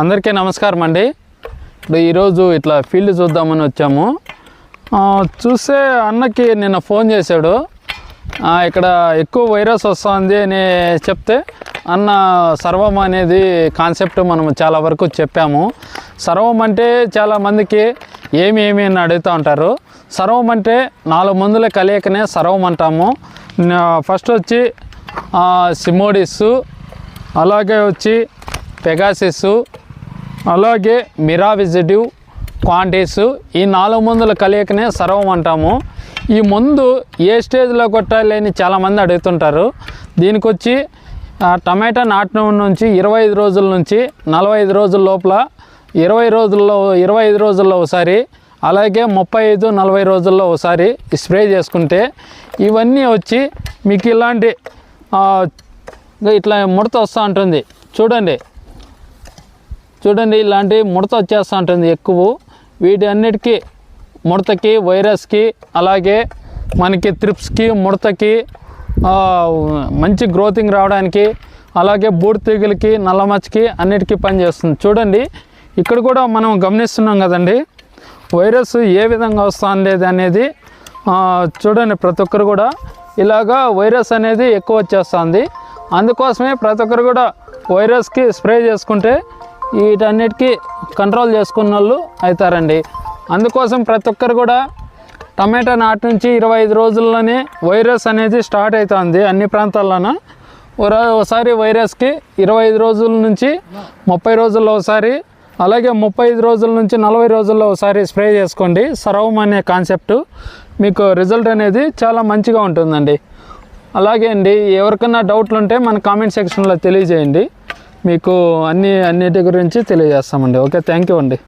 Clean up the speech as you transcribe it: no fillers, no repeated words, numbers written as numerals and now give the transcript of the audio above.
అందరికీ నమస్కారం అండి. ఇప్పుడు ఈరోజు ఇట్లా ఫీల్డ్ చూద్దామని వచ్చాము. చూస్తే అన్నకి నిన్న ఫోన్ చేశాడు. ఇక్కడ ఎక్కువ వైరస్ వస్తుంది అని చెప్తే అన్న సర్వం అనేది కాన్సెప్ట్ మనం చాలా వరకు చెప్పాము. సర్వం అంటే చాలామందికి ఏమి అని అడుగుతూ ఉంటారు. సర్వం అంటే 4 మందుల కలయికనే సర్వం అంటాము. ఫస్ట్ వచ్చి సిమోడిస్, అలాగే వచ్చి పెగాసిస్, అలాగే మిరావిజిటివ్, క్వాంటిస్, ఈ 4 మందుల కలయికనే సర్వం అంటాము. ఈ మందు ఏ స్టేజ్లో కొట్టాలి అని చాలామంది అడుగుతుంటారు. దీనికి వచ్చి టమాటా నాటిన నుంచి 25 రోజుల నుంచి 45 రోజుల లోపల 25 రోజుల్లో ఒకసారి, అలాగే 35-40 రోజుల్లో ఒకసారి స్ప్రే చేసుకుంటే ఇవన్నీ వచ్చి మీకు ఇలాంటి ఇట్లా ముడత వస్తూ ఉంటుంది. చూడండి ఇలాంటి ముడత వచ్చేస్తూ ఉంటుంది ఎక్కువ. వీటి అన్నిటికీ ముడతకి, వైరస్కి, అలాగే మనకి త్రిప్స్కి, ముడతకి, మంచి గ్రోతింగ్ రావడానికి, అలాగే బూడిద తెగులకి, నల్లమచ్చకి అన్నిటికీ పనిచేస్తుంది. చూడండి ఇక్కడ కూడా మనం గమనిస్తున్నాం కదండి వైరస్ ఏ విధంగా వస్తుంది అనేది. చూడండి ప్రతి ఒక్కరు కూడా ఇలాగా వైరస్ అనేది ఎక్కువ వచ్చేస్తుంది. అందుకోసమే ప్రతి ఒక్కరు కూడా వైరస్కి స్ప్రే చేసుకుంటే వీటన్నిటికీ కంట్రోల్ చేసుకున్న వాళ్ళు అవుతారండి. అందుకోసం ప్రతి ఒక్కరు కూడా టమాటా నాటి నుంచి 25 రోజుల్లోనే వైరస్ అనేది స్టార్ట్ అవుతుంది అన్ని ప్రాంతాల్లోనూ. ఒకసారి వైరస్కి 25 రోజుల నుంచి 30 రోజుల్లో ఒకసారి, అలాగే 35 రోజుల నుంచి 40 రోజుల్లో ఒకసారి స్ప్రే చేసుకోండి. సర్వం అనే కాన్సెప్ట్ మీకు రిజల్ట్ అనేది చాలా మంచిగా ఉంటుందండి. అలాగే అండి, ఎవరికైనా డౌట్లు ఉంటే మన కామెంట్ సెక్షన్లో తెలియజేయండి. మీకు అన్నిటి గురించి తెలియజేస్తామండి. ఓకే, థ్యాంక్ యూ అండి.